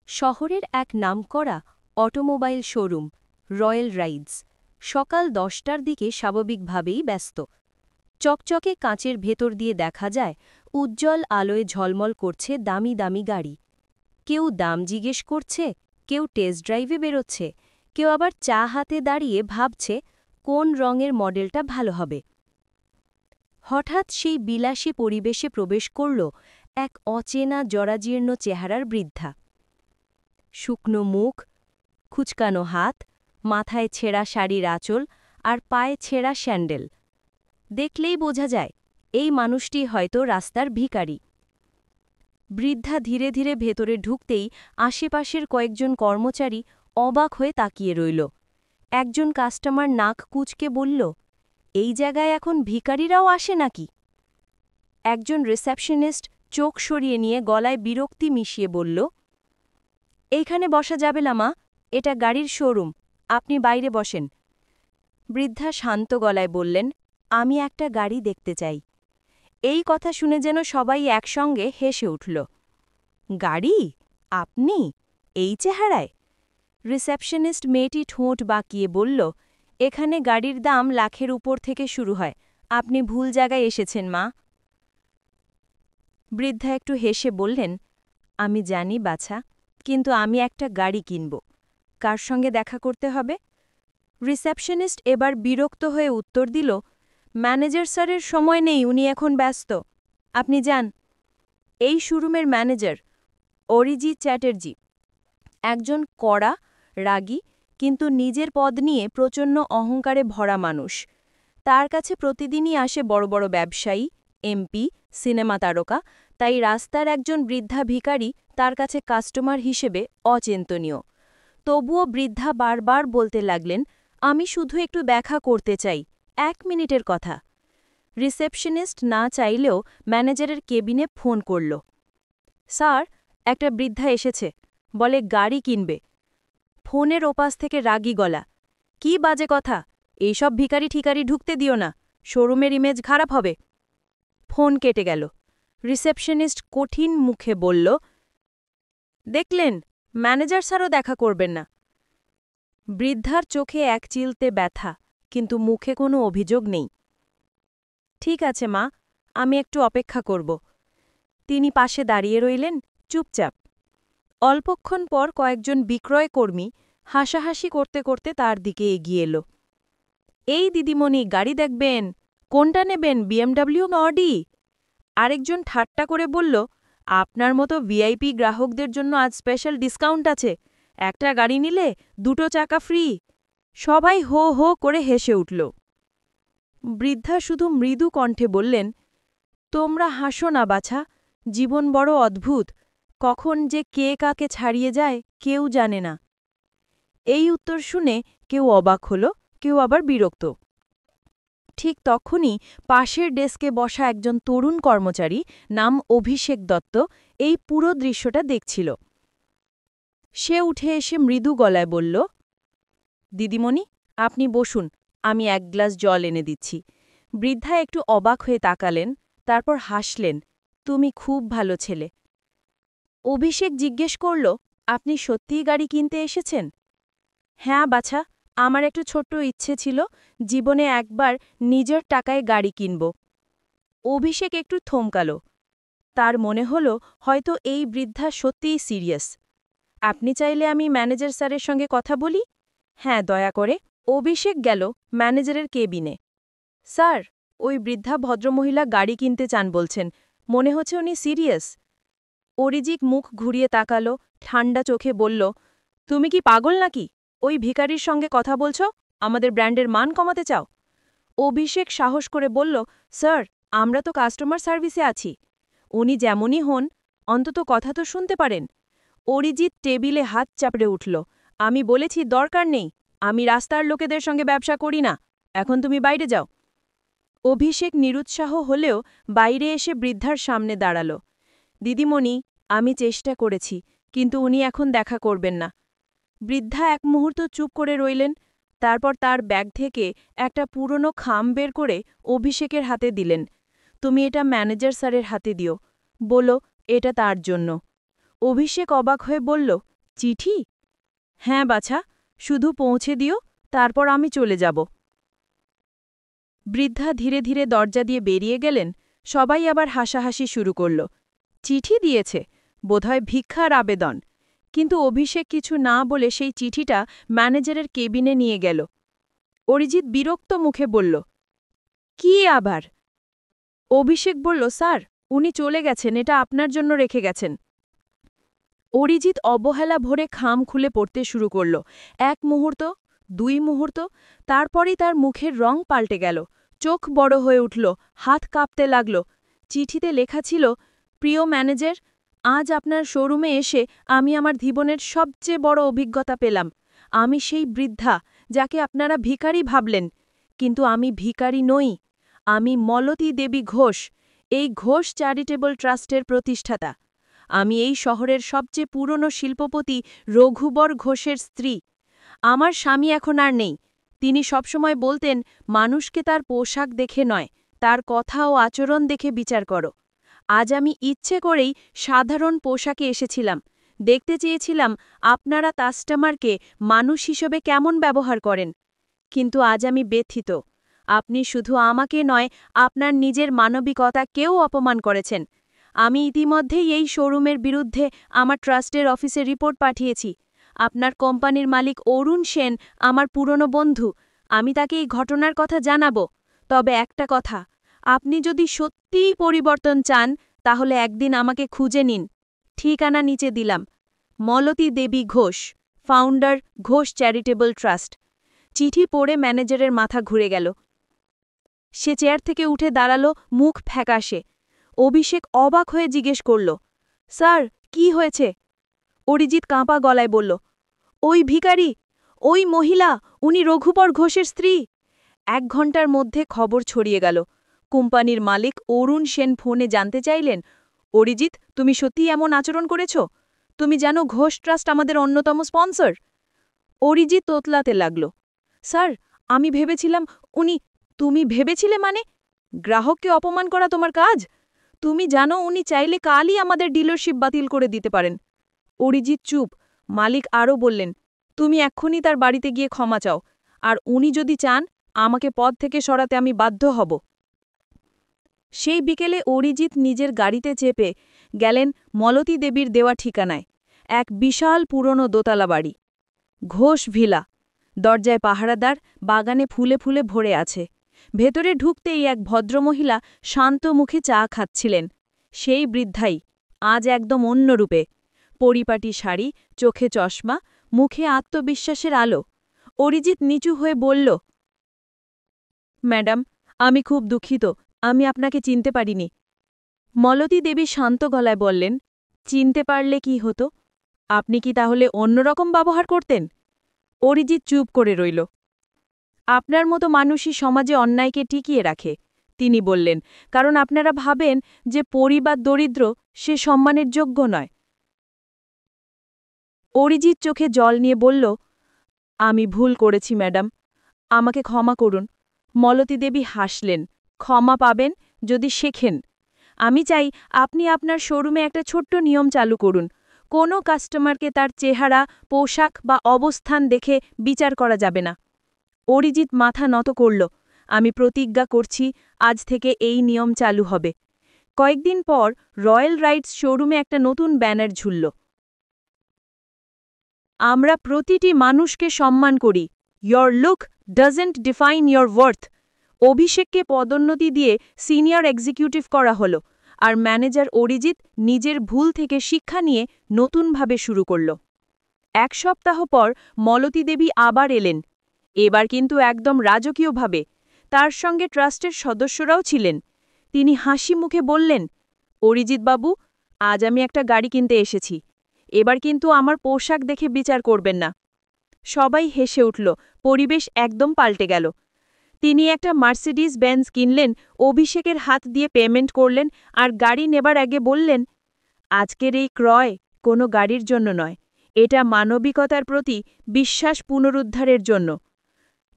শহরের এক নামকরা অটোমোবাইল শোরুম রয়্যাল রাইডস সকাল 10টার দিকে স্বাভাবিকভাবেই ব্যস্ত। চকচকে কাঁচের ভেতর দিয়ে দেখা যায় উজ্জ্বল আলোয় ঝলমল করছে দামি দামি গাড়ি। কেউ দাম জিজ্ঞেস করছে, কেউ টেস্ট ড্রাইভে বেরোচ্ছে, কেউ আবার চা হাতে দাঁড়িয়ে ভাবছে কোন রঙের মডেলটা ভালো হবে। হঠাৎ সেই বিলাসী পরিবেশে প্রবেশ করল এক অচেনা জরাজীর্ণ চেহারার বৃদ্ধা। শুকনো মুখ, খুচকানো হাত, মাথায় ছেঁড়া শাড়ির আঁচল আর পায়ে ছেঁড়া স্যান্ডেল। দেখলেই বোঝা যায় এই মানুষটি হয়তো রাস্তার ভিখারি। বৃদ্ধা ধীরে ধীরে ভেতরে ঢুকতেই আশেপাশের কয়েকজন কর্মচারী অবাক হয়ে তাকিয়ে রইল। একজন কাস্টমার নাক কুঁচকে বলল, এই জায়গায় এখন ভিখারিরাও আসে নাকি? একজন রিসেপশনিস্ট চোখ সরিয়ে নিয়ে গলায় বিরক্তি মিশিয়ে বলল, এইখানে বসা যাবে না মা, এটা গাড়ির শোরুম, আপনি বাইরে বসেন। বৃদ্ধা শান্ত গলায় বললেন, আমি একটা গাড়ি দেখতে চাই। এই কথা শুনে যেন সবাই একসঙ্গে হেসে উঠল। গাড়ি? আপনি? এই চেহারায়? রিসেপশনিস্ট মেয়েটি ঠোঁট বাঁকিয়ে বলল, এখানে গাড়ির দাম লাখের উপর থেকে শুরু হয়, আপনি ভুল জায়গায় এসেছেন মা। বৃদ্ধা একটু হেসে বললেন, আমি জানি বাছা, কিন্তু আমি একটা গাড়ি কিনব। কার সঙ্গে দেখা করতে হবে? রিসেপশনিস্ট এবার বিরক্ত হয়ে উত্তর দিল, ম্যানেজার স্যারের সময় নেই, উনি এখন ব্যস্ত, আপনি যান। এই শোরুমের ম্যানেজার অরিজিৎ চ্যাটার্জি, একজন কড়া, রাগী কিন্তু নিজের পদ নিয়ে প্রচণ্ড অহংকারে ভরা মানুষ। তার কাছে প্রতিদিনই আসে বড় বড় ব্যবসায়ী, এমপি, সিনেমা তারকা, তাই রাস্তার একজন বৃদ্ধা ভিখারি তার কাছে কাস্টমার হিসেবে অচিন্তনীয়। তবুও বৃদ্ধা বারবার বলতে লাগলেন, আমি শুধু একটু দেখা করতে চাই, 1 মিনিটের কথা। রিসেপশনিস্ট না চাইলেও ম্যানেজারের কেবিনে ফোন করল। স্যার, একটা বৃদ্ধা এসেছে, বলে গাড়ি কিনবে। ফোনের ওপাশ থেকে রাগী গলা, কি বাজে কথা, এইসব ভিখারি ঠিকারি ঢুকতে দিও না, শোরুমের ইমেজ খারাপ হবে। ফোন কেটে গেল। রিসেপশনিস্ট কঠিন মুখে বলল, দেখলেন, ম্যানেজার স্যারও দেখা করবেন না। বৃদ্ধার চোখে এক চিলতে ব্যথা, কিন্তু মুখে কোনো অভিযোগ নেই। ঠিক আছে মা, আমি একটু অপেক্ষা করব। তিনি পাশে দাঁড়িয়ে রইলেন, চুপচাপ। অল্পক্ষণ পর কয়েকজন বিক্রয় কর্মী হাসাহাসি করতে করতে তার দিকে এগিয়ে এলো। এই দিদিমণি, গাড়ি দেখবেন, কোনটা নেবেন, বিএমডব্লিউ না অডি? আরেকজন ঠাট্টা করে বলল, আপনার মতো ভিআইপি গ্রাহকদের জন্য আজ স্পেশাল ডিসকাউন্ট আছে, একটা গাড়ি নিলে 2টো চাকা ফ্রি। সবাই হো হো করে হেসে উঠল। বৃদ্ধা শুধু মৃদু কণ্ঠে বললেন, তোমরা হাসো না বাছা, জীবন বড় অদ্ভুত, কখন যে কে কাকে ছাড়িয়ে যায় কেউ জানে না। এই উত্তর শুনে কেউ অবাক হল, কেউ আবার বিরক্ত। ঠিক তখনই পাশের ডেস্কে বসা একজন তরুণ কর্মচারী, নাম অভিষেক দত্ত, এই পুরো দৃশ্যটা দেখছিল। সে উঠে এসে মৃদু গলায় বলল, দিদিমণি, আপনি বসুন, আমি 1 গ্লাস জল এনে দিচ্ছি। বৃদ্ধা একটু অবাক হয়ে তাকালেন, তারপর হাসলেন, তুমি খুব ভালো ছেলে। অভিষেক জিজ্ঞেস করল, আপনি সত্যিই গাড়ি কিনতে এসেছেন? হ্যাঁ বাছা, আমার একটু ছোট্ট ইচ্ছে ছিল, জীবনে একবার নিজের টাকায় গাড়ি কিনব। অভিষেক একটু থমকাল। তার মনে হল হয়তো এই বৃদ্ধা সত্যিই সিরিয়াস। আপনি চাইলে আমি ম্যানেজার স্যারের সঙ্গে কথা বলি? হ্যাঁ, দয়া করে। অভিষেক গেল ম্যানেজারের কেবিনে। স্যার, ওই বৃদ্ধা ভদ্রমহিলা গাড়ি কিনতে চান বলছেন, মনে হচ্ছে উনি সিরিয়াস। অরিজিৎ মুখ ঘুরিয়ে তাকালো, ঠান্ডা চোখে বলল, তুমি কি পাগল নাকি? ওই ভিখারির সঙ্গে কথা বলছ, আমাদের ব্র্যান্ডের মান কমাতে চাও? অভিষেক সাহস করে বলল, স্যার, আমরা তো কাস্টমার সার্ভিসে আছি। উনি যেমনই হন, অন্তত কথা তো শুনতে পারেন। অরিজিৎ টেবিলে হাত চাপড়ে উঠল, আমি বলেছি দরকার নেই, আমি রাস্তার লোকেদের সঙ্গে ব্যবসা করি না, এখন তুমি বাইরে যাও। অভিষেক নিরুৎসাহ হলেও বাইরে এসে বৃদ্ধার সামনে দাঁড়াল। দিদিমণি, আমি চেষ্টা করেছি, কিন্তু উনি এখন দেখা করবেন না। বৃদ্ধা এক মুহূর্ত চুপ করে রইলেন, তারপর তার ব্যাগ থেকে একটা পুরনো খাম বের করে অভিষেকের হাতে দিলেন। তুমি এটা ম্যানেজার স্যারের হাতে দিও, বলো এটা তার জন্য। অভিষেক অবাক হয়ে বলল, চিঠি? হ্যাঁ বাছা, শুধু পৌঁছে দিও, তারপর আমি চলে যাব। বৃদ্ধা ধীরে ধীরে দরজা দিয়ে বেরিয়ে গেলেন। সবাই আবার হাসাহাসি শুরু করল। চিঠি দিয়েছে, বোধহয় ভিক্ষার আবেদন। কিন্তু অভিষেক কিছু না বলে সেই চিঠিটা ম্যানেজারের কেবিনে নিয়ে গেল। অরিজিৎ বিরক্ত মুখে বলল, কি আবার? অভিষেক বলল, স্যার, উনি চলে গেছেন, এটা আপনার জন্য রেখে গেছেন। অরিজিৎ অবহেলা ভরে খাম খুলে পড়তে শুরু করল। 1 মুহূর্ত, 2 মুহূর্ত, তারপরই তার মুখের রং পাল্টে গেল। চোখ বড় হয়ে উঠল, হাত কাঁপতে লাগল। চিঠিতে লেখা ছিল, প্রিয় ম্যানেজার, আজ আপনার শোরুমে এসে আমি আমার জীবনের সবচেয়ে বড় অভিজ্ঞতা পেলাম। আমি সেই বৃদ্ধা যাকে আপনারা ভিখারি ভাবলেন, কিন্তু আমি ভিখারি নই। আমি মলতী দেবী ঘোষ, এই ঘোষ চ্যারিটেবল ট্রাস্টের প্রতিষ্ঠাতা। আমি এই শহরের সবচেয়ে পুরনো শিল্পপতি রঘুবর ঘোষের স্ত্রী। আমার স্বামী এখন আর নেই। তিনি সবসময় বলতেন, মানুষকে তার পোশাক দেখে নয়, তার কথা ও আচরণ দেখে বিচার করো। আজ আমি ইচ্ছে করেই সাধারণ পোশাকে এসেছিলাম। দেখতে চেয়েছিলাম আপনারা কাস্টমারকে মানুষ হিসেবে কেমন ব্যবহার করেন। কিন্তু আজ আমি ব্যথিত। আপনি শুধু আমাকে নয়, আপনার নিজের মানবিকতাকেও অপমান করেছেন। আমি ইতিমধ্যেই এই শোরুমের বিরুদ্ধে আমার ট্রাস্টের অফিসে রিপোর্ট পাঠিয়েছি। আপনার কোম্পানির মালিক অরুণ সেন আমার পুরনো বন্ধু। আমি তাকে এই ঘটনার কথা জানাব। তবে একটা কথা, আপনি যদি সত্যিই পরিবর্তন চান, তাহলে একদিন আমাকে খুঁজে নিন। ঠিকানা নিচে দিলাম। Malati Devi Ghosh, founder, Ghosh charitable trust. চিঠি পড়ে ম্যানেজারের মাথা ঘুরে গেল। সে চেয়ার থেকে উঠে দাঁড়ালো, মুখ ফ্যাকাশে। অভিষেক অবাক হয়ে জিজ্ঞেস করল, স্যার, কি হয়েছে? অরিজিৎ কাঁপা গলায় বলল, ওই ভিখারি, ওই মহিলা, উনি রঘুবর ঘোষের স্ত্রী। 1 ঘন্টার মধ্যে খবর ছড়িয়ে গেল। কোম্পানির মালিক অরুণ সেন ফোনে জানতে চাইলেন, অরিজিৎ, তুমি সত্যিই এমন আচরণ করেছ? তুমি জানো ঘোষ ট্রাস্ট আমাদের অন্যতম স্পন্সর। অরিজিৎ তোতলাতে লাগল, স্যার, আমি ভেবেছিলাম উনি। তুমি ভেবেছিলে মানে? গ্রাহককে অপমান করা তোমার কাজ? তুমি জানো উনি চাইলে কালই আমাদের ডিলারশিপ বাতিল করে দিতে পারেন। অরিজিৎ চুপ। মালিক আরও বললেন, তুমি এক্ষুনি তার বাড়িতে গিয়ে ক্ষমা চাও, আর উনি যদি চান আমাকে পদ থেকে সরাতে আমি বাধ্য হব। সেই বিকেলে অরিজিৎ নিজের গাড়িতে চেপে গেলেন মলতী দেবীর দেওয়া ঠিকানায়। এক বিশাল পুরনো দোতলা বাড়ি, ঘোষ ভিলা। দরজায় পাহারাদার, বাগানে ফুলে ফুলে ভরে আছে। ভেতরে ঢুকতেই এক ভদ্রমহিলা শান্ত মুখে চা খাচ্ছিলেন। সেই বৃদ্ধাই, আজ একদম অন্য রূপে। পরিপাটি শাড়ি, চোখে চশমা, মুখে আত্মবিশ্বাসের আলো। অরিজিৎ নিচু হয়ে বলল, ম্যাডাম, আমি খুব দুঃখিত, আমি আপনাকে চিনতে পারিনি। মলতী দেবী শান্ত গলায় বললেন, চিনতে পারলে কি হতো? আপনি কি তাহলে অন্যরকম ব্যবহার করতেন? অরিজিৎ চুপ করে রইল। আপনার মতো মানুষই সমাজে অন্যায়কে টিকিয়ে রাখে, তিনি বললেন, কারণ আপনারা ভাবেন যে পরিবার দরিদ্র, সে সম্মানের যোগ্য নয়। অরিজিৎ চোখে জল নিয়ে বলল, আমি ভুল করেছি ম্যাডাম, আমাকে ক্ষমা করুন। মলতী দেবী হাসলেন, ক্ষমা পাবেন যদি শেখেন। আমি চাই আপনি আপনার শোরুমে একটা ছোট্ট নিয়ম চালু করুন। কোনো কাস্টমারকে তার চেহারা, পোশাক বা অবস্থান দেখে বিচার করা যাবে না। অরিজিৎ মাথা নত করল, আমি প্রতিজ্ঞা করছি, আজ থেকে এই নিয়ম চালু হবে। কয়েকদিন পর রয়্যাল রাইডস শোরুমে একটা নতুন ব্যানার ঝুলল, আমরা প্রতিটি মানুষকে সম্মান করি। Your look doesn't define your worth. অভিষেককে পদোন্নতি দিয়ে সিনিয়র এক্সিকিউটিভ করা হল, আর ম্যানেজার অরিজিৎ নিজের ভুল থেকে শিক্ষা নিয়ে নতুনভাবে শুরু করল। 1 সপ্তাহ পর মলতী দেবী আবার এলেন, এবার কিন্তু একদম রাজকীয়ভাবে। তার সঙ্গে ট্রাস্টের সদস্যরাও ছিলেন। তিনি হাসি মুখে বললেন, অরিজিৎ বাবু, আজ আমি একটা গাড়ি কিনতে এসেছি। এবার কিন্তু আমার পোশাক দেখে বিচার করবেন না। সবাই হেসে উঠল, পরিবেশ একদম পাল্টে গেল। তিনি একটা মার্সিডিজ বেঞ্জ কিনলেন, অভিষেকের হাত দিয়ে পেমেন্ট করলেন, আর গাড়ি নেবার আগে বললেন, আজকের এই ক্রয় কোনো গাড়ির জন্য নয়, এটা মানবিকতার প্রতি বিশ্বাস পুনরুদ্ধারের জন্য।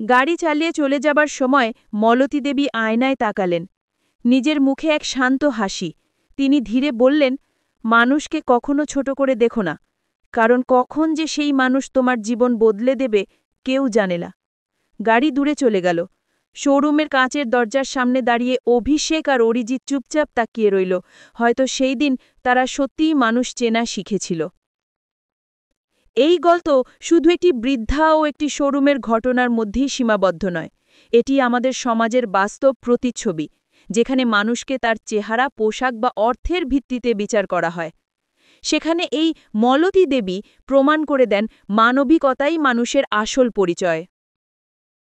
গাড়ি চালিয়ে চলে যাবার সময় মলতী দেবী আয়নায় তাকালেন। নিজের মুখে এক শান্ত হাসি। তিনি ধীরে বললেন, মানুষকে কখনো ছোট করে দেখো না, কারণ কখন যে সেই মানুষ তোমার জীবন বদলে দেবে কেউ জানে না। গাড়ি দূরে চলে গেল। শোরুমের কাঁচের দরজার সামনে দাঁড়িয়ে অভিষেক আর অরিজিৎ চুপচাপ তাকিয়ে রইল। হয়তো সেই দিন তারা সত্যিই মানুষ চেনা শিখেছিল। এই গল্প শুধু একটি বৃদ্ধা ও একটি শোরুমের ঘটনার মধ্যেই সীমাবদ্ধ নয়। এটি আমাদের সমাজের বাস্তব প্রতিচ্ছবি, যেখানে মানুষকে তার চেহারা, পোশাক বা অর্থের ভিত্তিতে বিচার করা হয়। সেখানে এই মলতী দেবী প্রমাণ করে দেন মানবিকতাই মানুষের আসল পরিচয়।